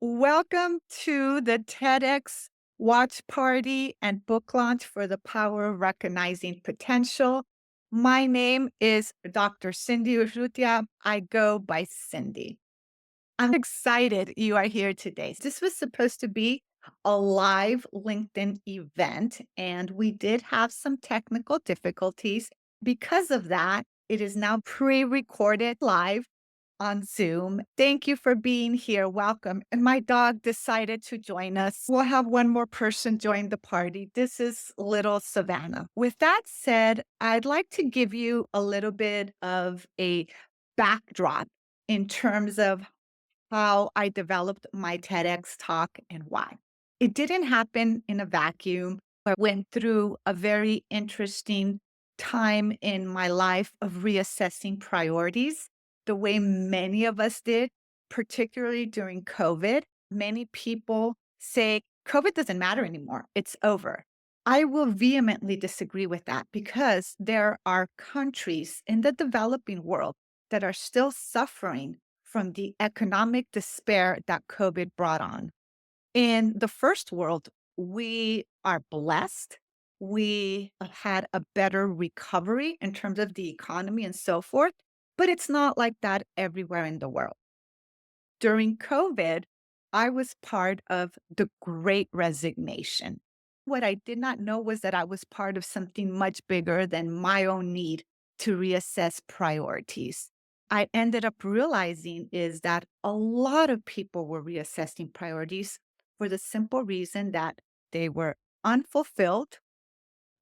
Welcome to the TEDx watch party and book launch for the power of recognizing potential. My name is Dr. Cindy Urrutia. I go by Cindy. I'm excited you are here today. This was supposed to be a live LinkedIn event, and we did have some technical difficulties. Because of that, it is now pre-recorded live on Zoom. Thank you for being here. Welcome. And my dog decided to join us. We'll have one more person join the party. This is little Savannah. With that said, I'd like to give you a little bit of a backdrop in terms of how I developed my TEDx talk and why. It didn't happen in a vacuum. I went through a very interesting time in my life of reassessing priorities, the way many of us did, particularly during COVID. Many people say COVID doesn't matter anymore, it's over. I will vehemently disagree with that because there are countries in the developing world that are still suffering from the economic despair that COVID brought on. In the first world, we are blessed. We had a better recovery in terms of the economy and so forth, but it's not like that everywhere in the world. During COVID, I was part of the Great Resignation. What I did not know was that I was part of something much bigger than my own need to reassess priorities. I ended up realizing is that a lot of people were reassessing priorities for the simple reason that they were unfulfilled,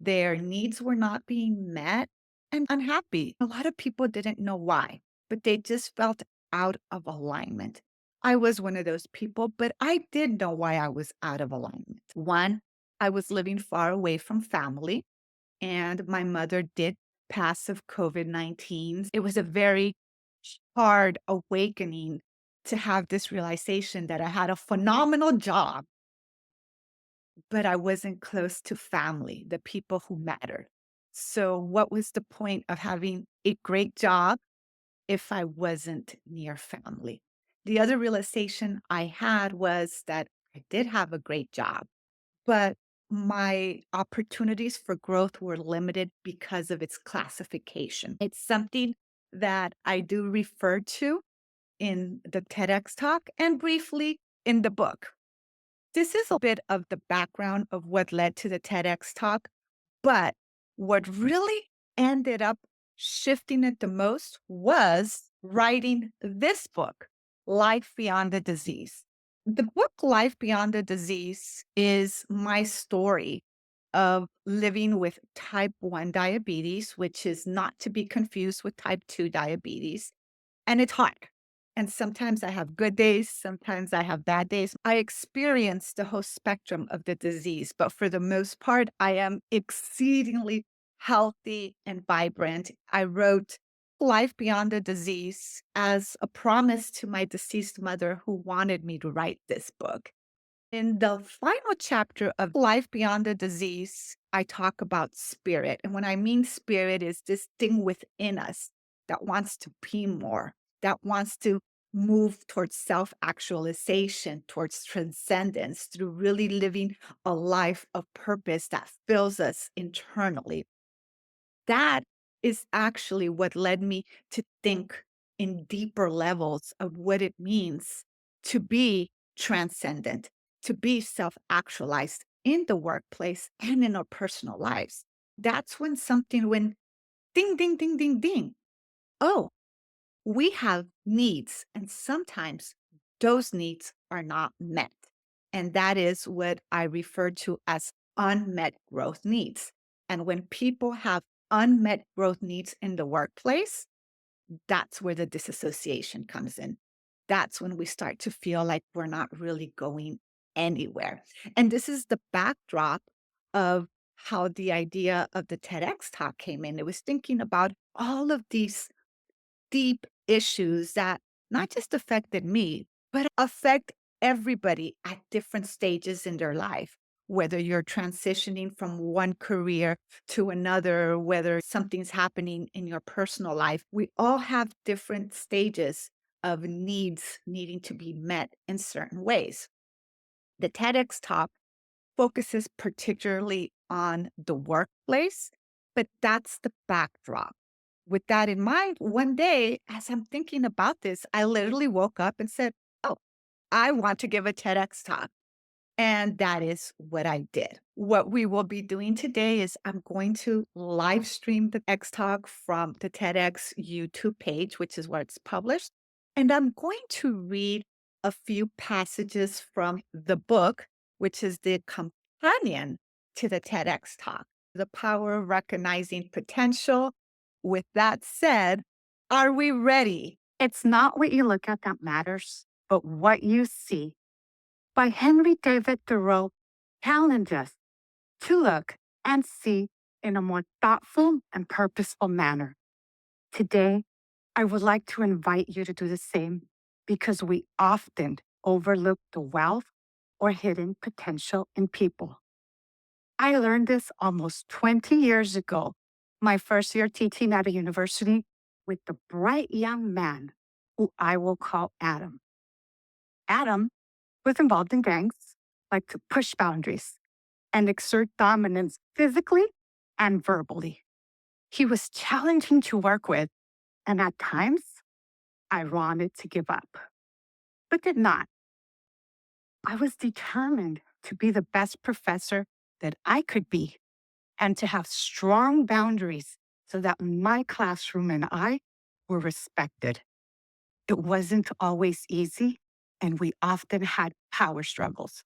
their needs were not being met, and unhappy. A lot of people didn't know why, but they just felt out of alignment. I was one of those people, but I did know why I was out of alignment. One, I was living far away from family, and my mother did pass of COVID-19. It was a very hard awakening to have this realization that I had a phenomenal job, but I wasn't close to family, the people who mattered. So, what was the point of having a great job if I wasn't near family? The other realization I had was that I did have a great job, but my opportunities for growth were limited because of its classification. It's something that I do refer to in the TEDx talk and briefly in the book. This is a bit of the background of what led to the TEDx talk, but what really ended up shifting it the most was writing this book, Life Beyond the Disease. The book, Life Beyond the Disease, is my story of living with type 1 diabetes, which is not to be confused with type 2 diabetes. And it's hard. And sometimes I have good days, sometimes I have bad days. I experience the whole spectrum of the disease, but for the most part, I am exceedingly healthy and vibrant. I wrote Life Beyond the Disease as a promise to my deceased mother who wanted me to write this book. In the final chapter of Life Beyond the Disease, I talk about spirit. And when I mean spirit is this thing within us that wants to be more, that wants to move towards self-actualization, towards transcendence through really living a life of purpose that fills us internally. That is actually what led me to think in deeper levels of what it means to be transcendent, to be self actualized in the workplace and in our personal lives. That's when something went ding, ding, ding, ding, ding. Oh, we have needs, and sometimes those needs are not met. And that is what I refer to as unmet growth needs. And when people have unmet growth needs in the workplace, that's where the disassociation comes in. That's when we start to feel like we're not really going anywhere. And this is the backdrop of how the idea of the TEDx talk came in. It was thinking about all of these deep issues that not just affected me, but affect everybody at different stages in their life. Whether you're transitioning from one career to another, whether something's happening in your personal life, we all have different stages of needs needing to be met in certain ways. The TEDx talk focuses particularly on the workplace, but that's the backdrop. With that in mind, one day, as I'm thinking about this, I literally woke up and said, "Oh, I want to give a TEDx talk." And that is what I did. What we will be doing today is I'm going to live stream the X Talk from the TEDx YouTube page, which is where it's published. And I'm going to read a few passages from the book, which is the companion to the TEDx talk, The Power of Recognizing Potential. With that said, are we ready? It's not what you look at that matters, but what you see. By Henry David Thoreau challenges us to look and see in a more thoughtful and purposeful manner. Today, I would like to invite you to do the same because we often overlook the wealth or hidden potential in people. I learned this almost 20 years ago, my first year teaching at a university with the bright young man who I will call Adam. Adam was involved in gangs, like to push boundaries and exert dominance physically and verbally. He was challenging to work with, and at times, I wanted to give up, but did not. I was determined to be the best professor that I could be and to have strong boundaries so that my classroom and I were respected. It wasn't always easy, and we often had power struggles.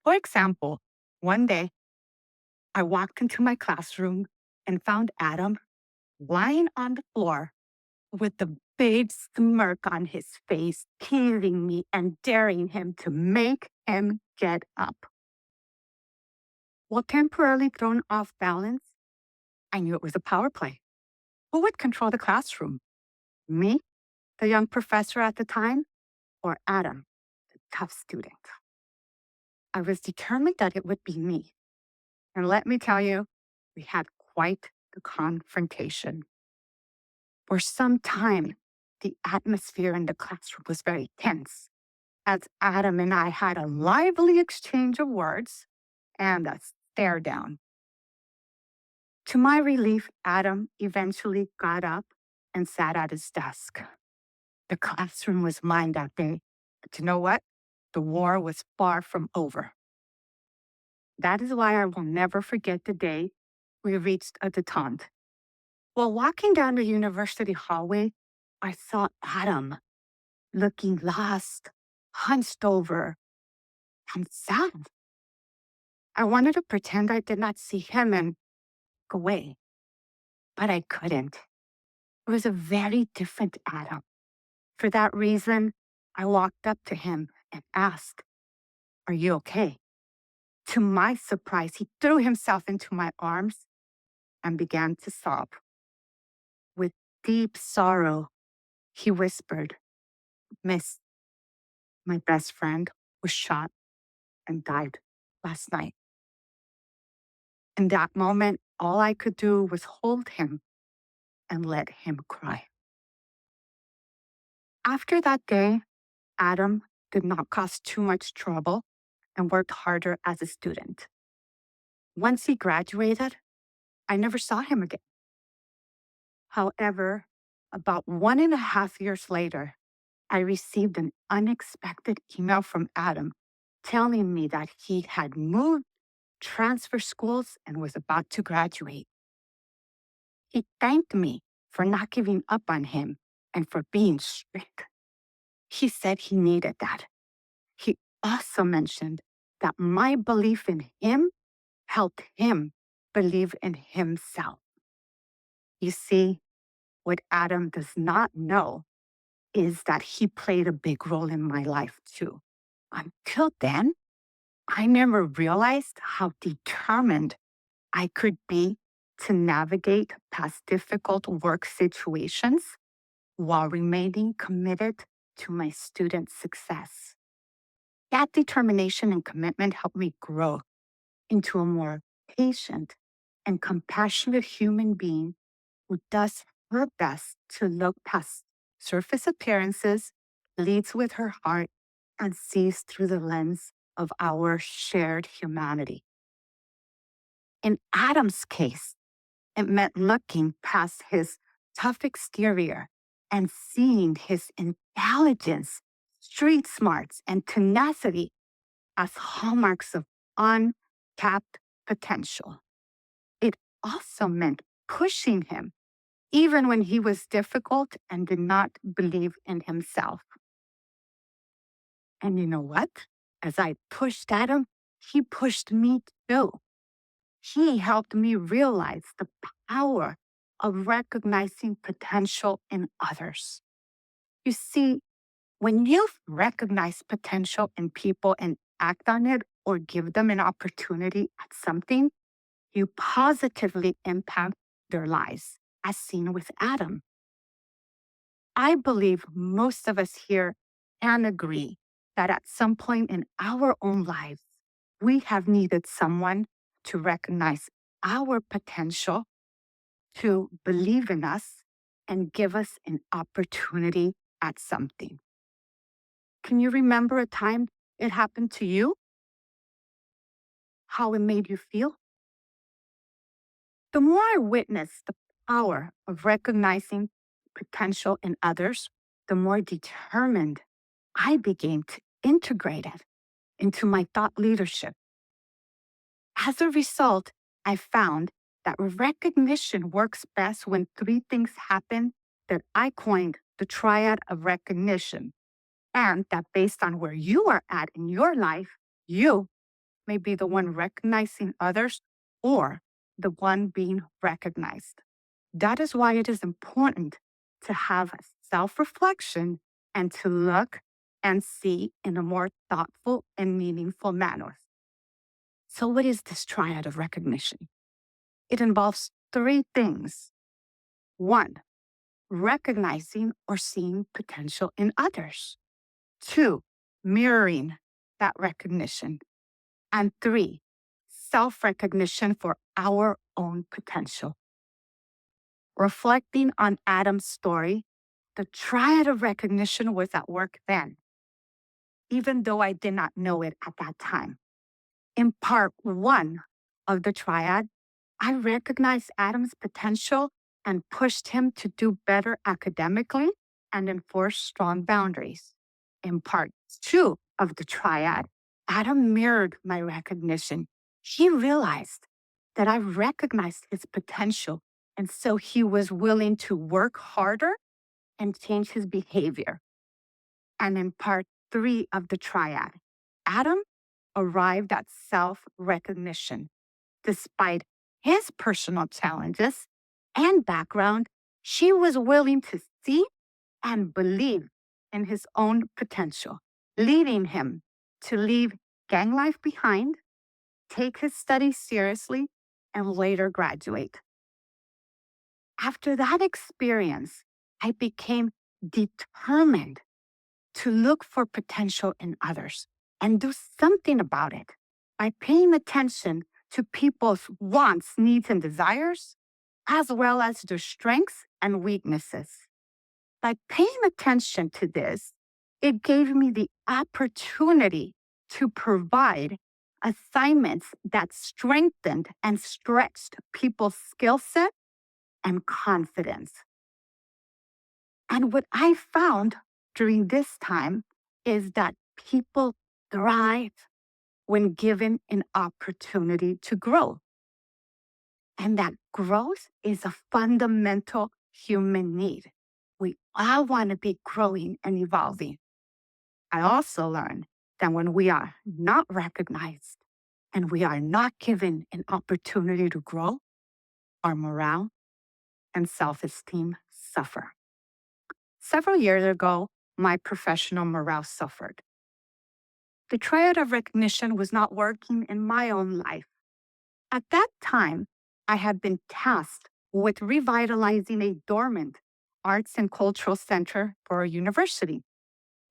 For example, one day I walked into my classroom and found Adam lying on the floor with a big smirk on his face, teasing me and daring him to make him get up. While temporarily thrown off balance, I knew it was a power play. Who would control the classroom? Me, the young professor at the time, or Adam, the tough student? I was determined that it would be me. And let me tell you, we had quite the confrontation. For some time, the atmosphere in the classroom was very tense, as Adam and I had a lively exchange of words and a stare down. To my relief, Adam eventually got up and sat at his desk. The classroom was mine that day. But you know what? The war was far from over. That is why I will never forget the day we reached a detente. While walking down the university hallway, I saw Adam looking lost, hunched over, and sad. I wanted to pretend I did not see him and go away, but I couldn't. It was a very different Adam. For that reason, I walked up to him and asked, "Are you okay?" To my surprise, he threw himself into my arms and began to sob. With deep sorrow, he whispered, "Miss, my best friend was shot and died last night." In that moment, all I could do was hold him and let him cry. After that day, Adam did not cause too much trouble and worked harder as a student. Once he graduated, I never saw him again. However, about 1.5 years later, I received an unexpected email from Adam telling me that he had moved, transferred schools, and was about to graduate. He thanked me for not giving up on him and for being strict. He said he needed that. He also mentioned that my belief in him helped him believe in himself. You see, what Adam does not know is that he played a big role in my life too. Until then, I never realized how determined I could be to navigate past difficult work situations while remaining committed to my students' success. That determination and commitment helped me grow into a more patient and compassionate human being who does her best to look past surface appearances, leads with her heart, and sees through the lens of our shared humanity. In Adam's case, it meant looking past his tough exterior and seeing his intelligence, street smarts, and tenacity as hallmarks of untapped potential. It also meant pushing him, even when he was difficult and did not believe in himself. And you know what? As I pushed Adam, he pushed me too. He helped me realize the power of recognizing potential in others. You see, when you recognize potential in people and act on it or give them an opportunity at something, you positively impact their lives, as seen with Adam. I believe most of us here can agree that at some point in our own lives, we have needed someone to recognize our potential, to believe in us, and give us an opportunity at something. Can you remember a time it happened to you? How it made you feel? The more I witnessed the power of recognizing potential in others, the more determined I began to integrate it into my thought leadership. As a result, I found that recognition works best when three things happen that I coined the triad of recognition, and that based on where you are at in your life, you may be the one recognizing others or the one being recognized. That is why it is important to have self-reflection and to look and see in a more thoughtful and meaningful manner. So what is this triad of recognition? It involves three things. One, recognizing or seeing potential in others. Two, mirroring that recognition. And three, self-recognition for our own potential. Reflecting on Adam's story, the triad of recognition was at work then, even though I did not know it at that time. In part one of the triad, I recognized Adam's potential and pushed him to do better academically and enforce strong boundaries. In part two of the triad, Adam mirrored my recognition. He realized that I recognized his potential, and so he was willing to work harder and change his behavior. And in part three of the triad, Adam arrived at self-recognition. Despite his personal challenges and background, he was willing to see and believe in his own potential, leading him to leave gang life behind, take his studies seriously, and later graduate. After that experience, I became determined to look for potential in others and do something about it by paying attention to people's wants, needs, and desires, as well as their strengths and weaknesses. By paying attention to this, it gave me the opportunity to provide assignments that strengthened and stretched people's skill set and confidence. And what I found during this time is that people thrive when given an opportunity to grow. And that growth is a fundamental human need. We all want to be growing and evolving. I also learned that when we are not recognized and we are not given an opportunity to grow, our morale and self-esteem suffer. Several years ago, my professional morale suffered. The triad of recognition was not working in my own life. At that time, I had been tasked with revitalizing a dormant arts and cultural center for a university.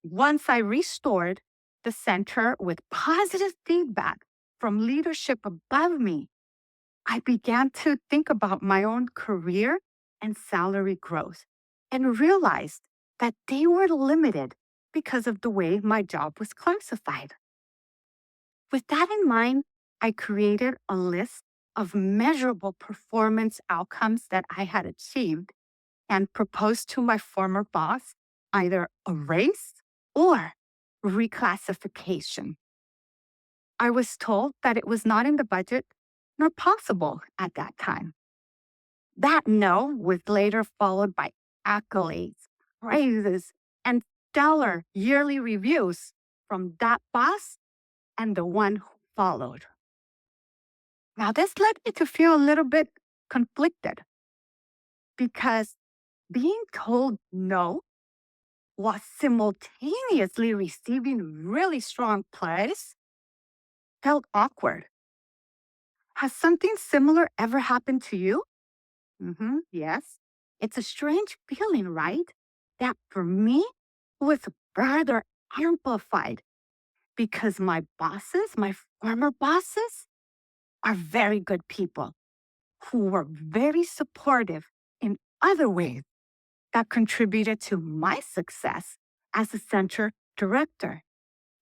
Once I restored the center with positive feedback from leadership above me, I began to think about my own career and salary growth and realized that they were limited because of the way my job was classified. With that in mind, I created a list of measurable performance outcomes that I had achieved and proposed to my former boss either a raise or reclassification. I was told that it was not in the budget nor possible at that time. That no was later followed by accolades, praises, and stellar yearly reviews from that boss and the one who followed. Now, this led me to feel a little bit conflicted because being told no while simultaneously receiving really strong praise felt awkward. Has something similar ever happened to you? Yes. It's a strange feeling, right? That for me was rather amplified because my bosses, my former bosses, are very good people who were very supportive in other ways that contributed to my success as a center director.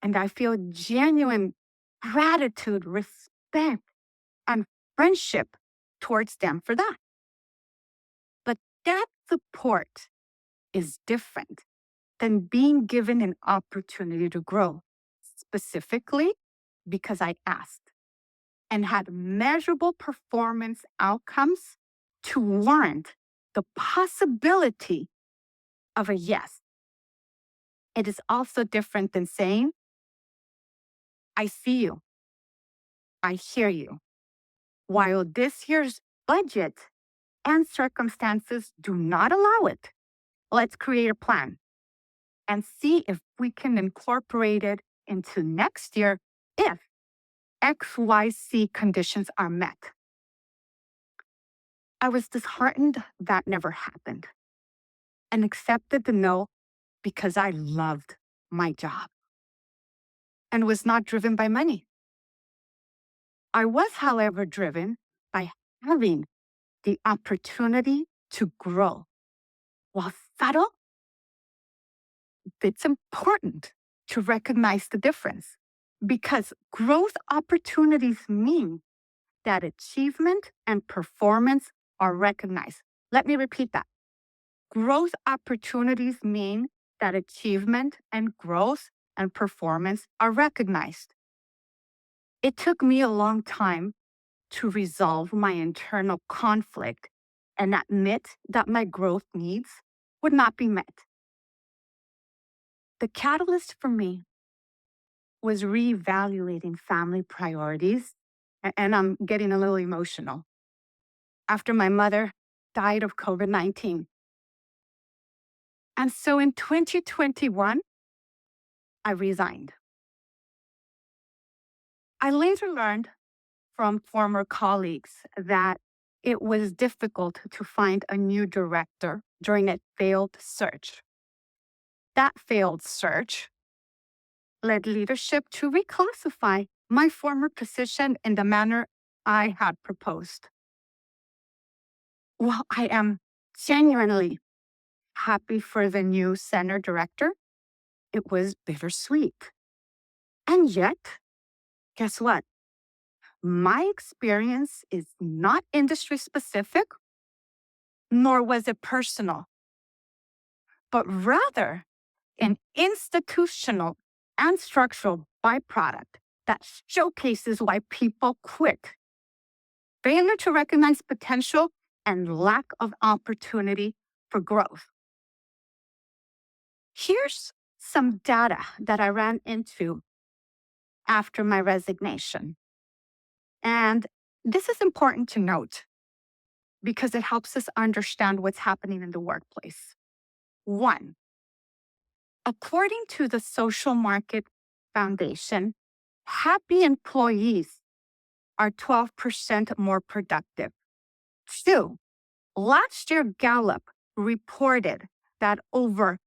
And I feel genuine gratitude, respect, and friendship towards them for that. But that support is different than being given an opportunity to grow, specifically because I asked and had measurable performance outcomes to warrant the possibility of a yes. It is also different than saying, I see you, I hear you. While this year's budget and circumstances do not allow it, let's create a plan and see if we can incorporate it into next year if XYZ conditions are met. I was disheartened that never happened and accepted the no because I loved my job and was not driven by money. I was, however, driven by having the opportunity to grow. While subtle, it's important to recognize the difference because growth opportunities mean that achievement and performance are recognized. Let me repeat that. Growth opportunities mean that achievement and growth and performance are recognized. It took me a long time to resolve my internal conflict and admit that my growth needs would not be met. The catalyst for me was reevaluating family priorities, and I'm getting a little emotional, after my mother died of COVID-19. And so in 2021, I resigned. I later learned from former colleagues that it was difficult to find a new director during a failed search. That failed search led leadership to reclassify my former position in the manner I had proposed. While I am genuinely happy for the new center director, it was bittersweet. And yet, guess what? My experience is not industry specific, nor was it personal, but rather an institutional and structural byproduct that showcases why people quit. Failure to recognize potential and lack of opportunity for growth. Here's some data that I ran into after my resignation. And this is important to note because it helps us understand what's happening in the workplace. 1, according to the Social Market Foundation, happy employees are 12% more productive. 2, last year Gallup reported that over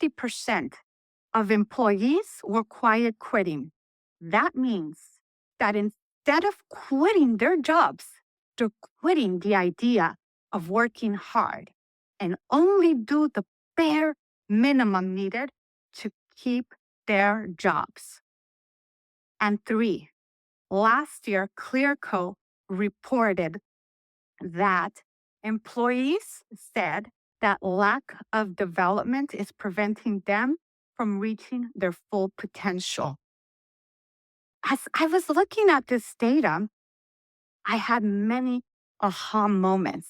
50% of employees were quiet quitting. That means that instead of quitting their jobs, they're quitting the idea of working hard and only do the bare minimum needed to keep their jobs. And 3, last year, Clearco reported that employees said that lack of development is preventing them from reaching their full potential. As I was looking at this data, I had many aha moments.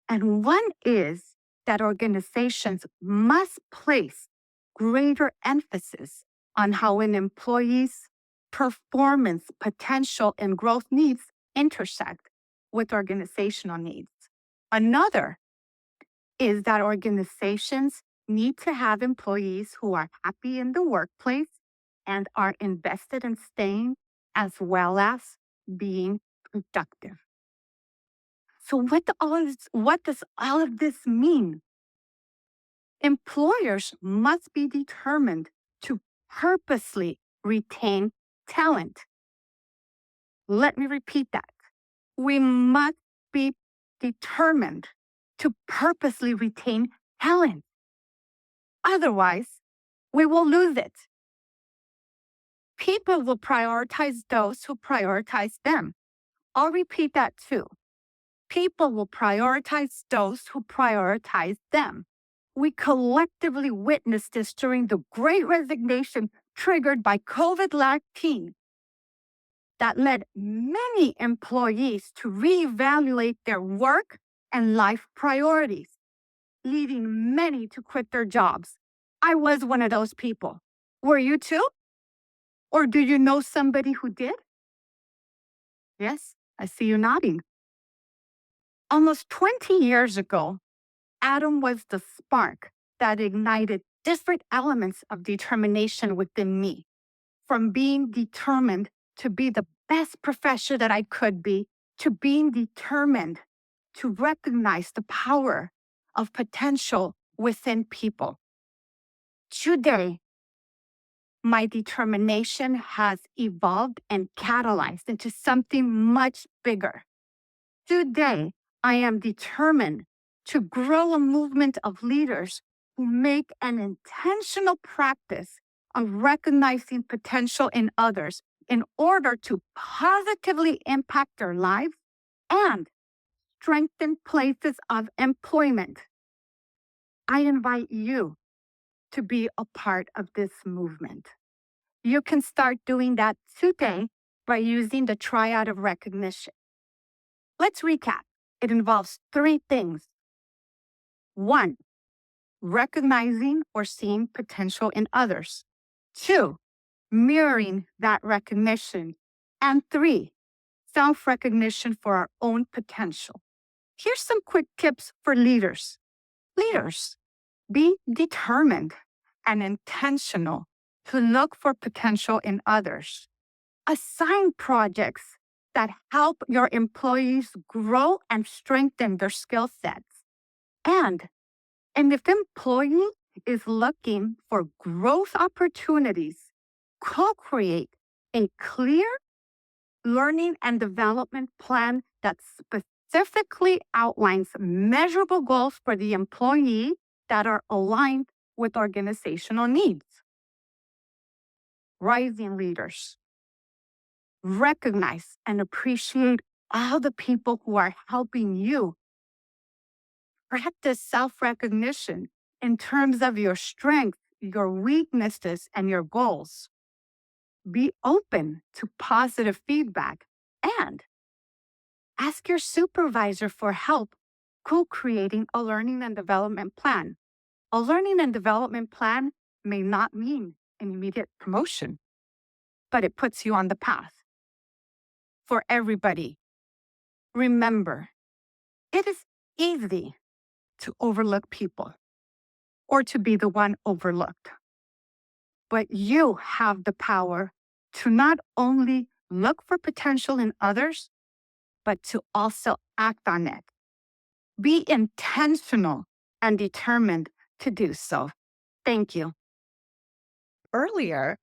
And one is that organizations must place greater emphasis on how an employee's performance, potential, and growth needs intersect with organizational needs. Another is that organizations need to have employees who are happy in the workplace and are invested in staying as well as being productive. So what does all of this mean? Employers must be determined to purposely retain talent. Let me repeat that. We must be determined to purposely retain talent. Otherwise, we will lose it. People will prioritize those who prioritize them. I'll repeat that too. People will prioritize those who prioritize them. We collectively witnessed this during the Great Resignation triggered by COVID-19 that led many employees to reevaluate their work and life priorities, leading many to quit their jobs. I was one of those people. Were you too? Or do you know somebody who did? Yes, I see you nodding. Almost 20 years ago, Adam was the spark that ignited different elements of determination within me. From being determined to be the best professor that I could be, to being determined to recognize the power of potential within people. Today, my determination has evolved and catalyzed into something much bigger. Today, I am determined to grow a movement of leaders who make an intentional practice of recognizing potential in others in order to positively impact their lives and strengthen places of employment. I invite you to be a part of this movement. You can start doing that today by using the triad of recognition. Let's recap. It involves 3 things. 1, recognizing or seeing potential in others. 2, mirroring that recognition. And 3, self-recognition for our own potential. Here's some quick tips for leaders. Leaders, be determined and intentional to look for potential in others. Assign projects that help your employees grow and strengthen their skill sets. And if the employee is looking for growth opportunities, co-create a clear learning and development plan that specifically outlines measurable goals for the employee that are aligned with organizational needs. Rising leaders, recognize and appreciate all the people who are helping you. Practice self-recognition in terms of your strengths, your weaknesses, and your goals. Be open to positive feedback and ask your supervisor for help co-creating a learning and development plan. A learning and development plan may not mean an immediate promotion, but it puts you on the path. For everybody, remember, it is easy to overlook people or to be the one overlooked. But you have the power to not only look for potential in others, but to also act on it. Be intentional and determined to do so. Thank you. Earlier,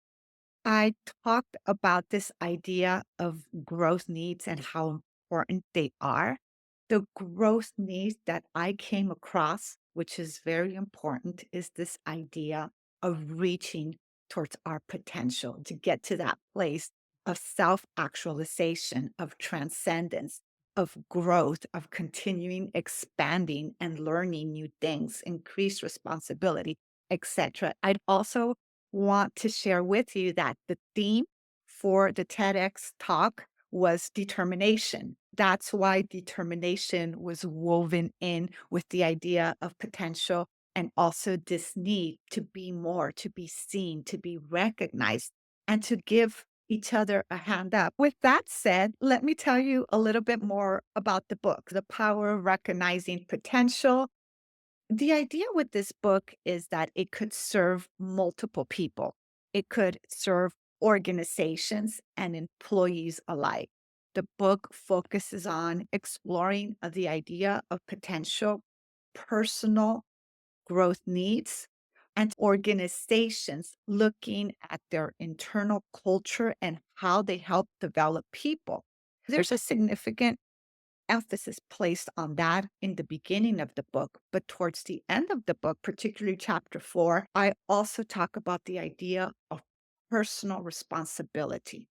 I talked about this idea of growth needs and how important they are. The growth needs that I came across which is very important, is this idea of reaching towards our potential to get to that place of self actualization, of transcendence, of growth, of continuing expanding and learning new things, increased responsibility, etc. I'd also want to share with you that the theme for the TEDx talk was determination. That's why determination was woven in with the idea of potential and also this need to be more, to be seen, to be recognized, and to give each other a hand up. With that said, let me tell you a little bit more about the book, The Power of Recognizing Potential. The idea with this book is that it could serve multiple people. It could serve organizations and employees alike. The book focuses on exploring the idea of potential, personal growth needs, and organizations looking at their internal culture and how they help develop people. There's a significant emphasis placed on that in the beginning of the book, but towards the end of the book, particularly chapter 4, I also talk about the idea of personal responsibility.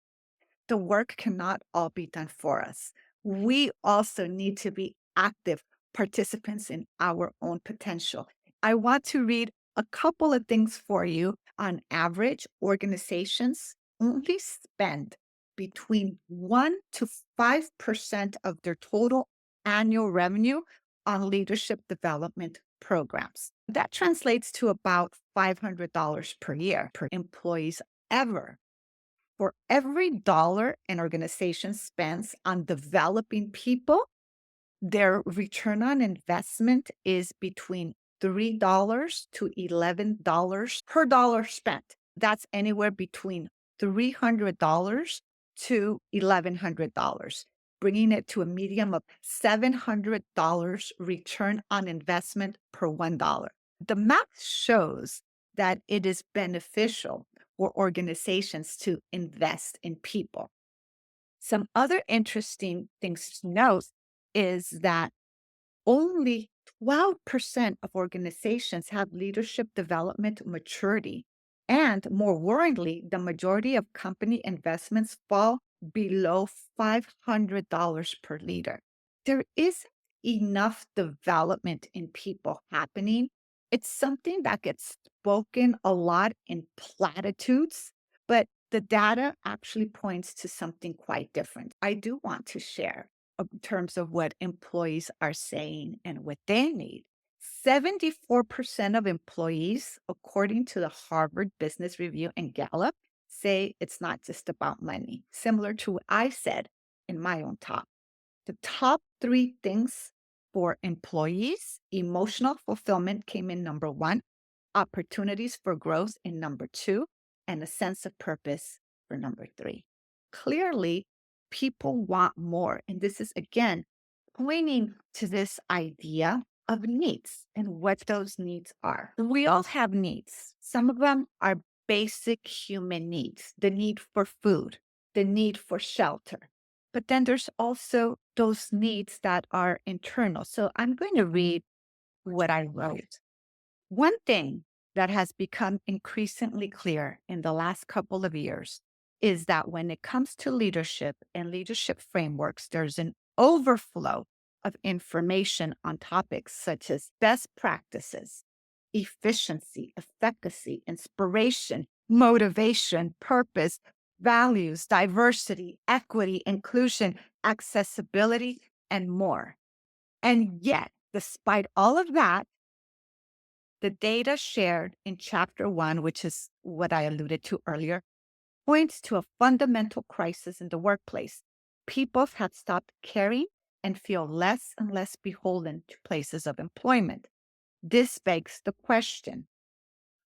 The work cannot all be done for us. We also need to be active participants in our own potential. I want to read a couple of things for you. On average, organizations only spend between 1 to 5% of their total annual revenue on leadership development programs. That translates to about $500 per year per employees ever. For every dollar an organization spends on developing people, their return on investment is between $3 to $11 per dollar spent. That's anywhere between $300 to $1,100, bringing it to a medium of $700 return on investment per $1. The math shows that it is beneficial for organizations to invest in people. Some other interesting things to note is that only 12% of organizations have leadership development maturity. And more worryingly, the majority of company investments fall below $500 per leader. There isn't enough development in people happening. It's something that gets spoken a lot in platitudes, but the data actually points to something quite different. I do want to share in terms of what employees are saying and what they need. 74% of employees, according to the Harvard Business Review and Gallup, say it's not just about money, similar to what I said in my own talk. The top 3 things for employees: emotional fulfillment came in number 1, opportunities for growth in number 2, and a sense of purpose for number 3. Clearly, people want more. And this is, again, pointing to this idea of needs and what those needs are. We all have needs. Some of them are basic human needs: the need for food, the need for shelter. But then there's also those needs that are internal. So I'm going to read what I wrote. One thing that has become increasingly clear in the last couple of years is that when it comes to leadership and leadership frameworks, there's an overflow of information on topics such as best practices, efficiency, efficacy, inspiration, motivation, purpose, values, diversity, equity, inclusion, accessibility, and more. And yet, despite all of that, the data shared in chapter 1, which is what I alluded to earlier, points to a fundamental crisis in the workplace. People have stopped caring and feel less and less beholden to places of employment. This begs the question: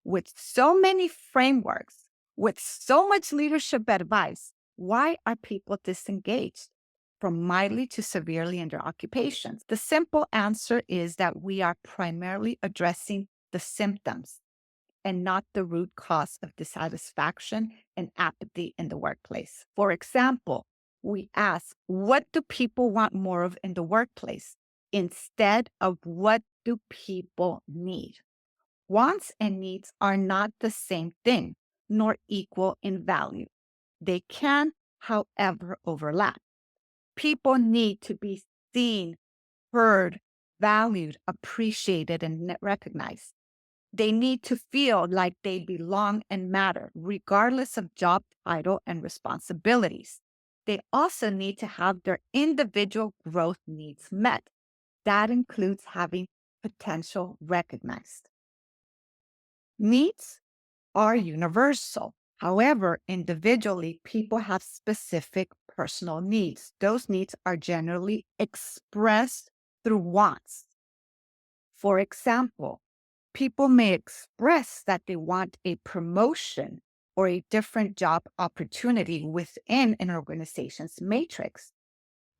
with so many frameworks, with so much leadership advice, why are people disengaged from mildly to severely in their occupations? The simple answer is that we are primarily addressing the symptoms and not the root cause of dissatisfaction and apathy in the workplace. For example, we ask, what do people want more of in the workplace, instead of what do people need? Wants and needs are not the same thing, nor equal in value. They can, however, overlap. People need to be seen, heard, valued, appreciated, and recognized. They need to feel like they belong and matter, regardless of job title and responsibilities. They also need to have their individual growth needs met. That includes having potential recognized. Needs are universal. However, individually, people have specific personal needs. Those needs are generally expressed through wants. For example, people may express that they want a promotion or a different job opportunity within an organization's matrix.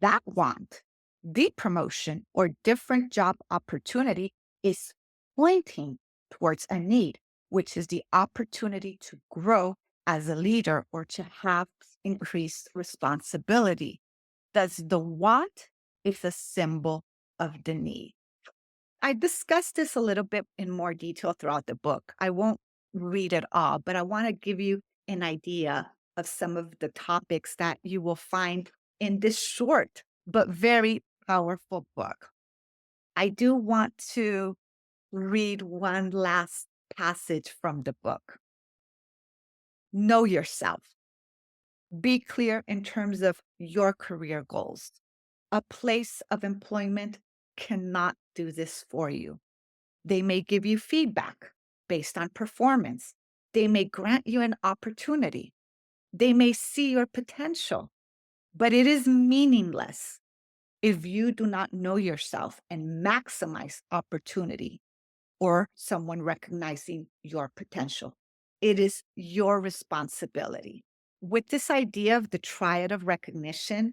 That want, the promotion or different job opportunity, is pointing towards a need, which is the opportunity to grow as a leader or to have increased responsibility. Thus, the want is a symbol of the need. I discussed this a little bit in more detail throughout the book. I won't read it all, but I want to give you an idea of some of the topics that you will find in this short but very powerful book. I do want to read one last passage from the book. Know yourself. Be clear in terms of your career goals. A place of employment cannot do this for you. They may give you feedback based on performance. They may grant you an opportunity. They may see your potential, but it is meaningless if you do not know yourself and maximize opportunity or someone recognizing your potential. It is your responsibility. With this idea of the triad of recognition,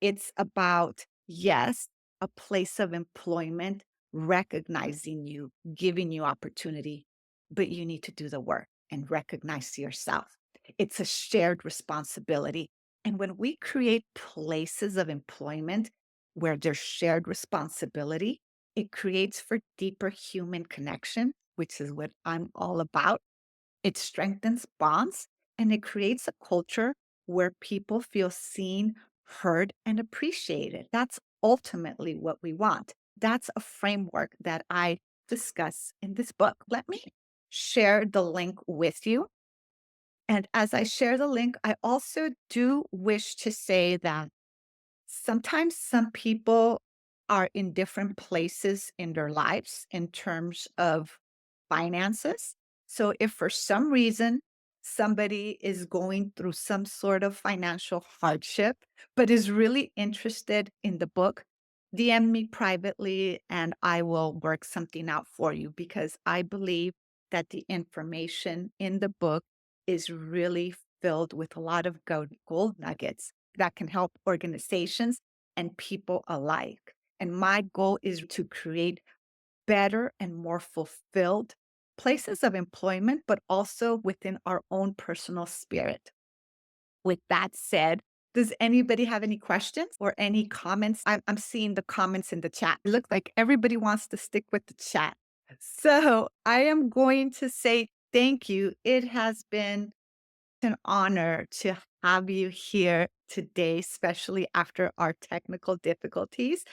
it's about, yes, a place of employment, recognizing you, giving you opportunity, but you need to do the work and recognize yourself. It's a shared responsibility. And when we create places of employment where there's shared responsibility, it creates for deeper human connection, which is what I'm all about. It strengthens bonds and it creates a culture where people feel seen, heard, and appreciated. That's ultimately what we want. That's a framework that I discuss in this book. Let me share the link with you. And as I share the link, I also do wish to say that sometimes some people are in different places in their lives in terms of finances. So if for some reason somebody is going through some sort of financial hardship, but is really interested in the book, DM me privately and I will work something out for you because I believe that the information in the book is really filled with a lot of gold nuggets that can help organizations and people alike. And my goal is to create better and more fulfilled places of employment, but also within our own personal spirit. With that said, does anybody have any questions or any comments? I'm seeing the comments in the chat. It looks like everybody wants to stick with the chat. So I am going to say thank you. It has been an honor to have you here today, especially after our technical difficulties.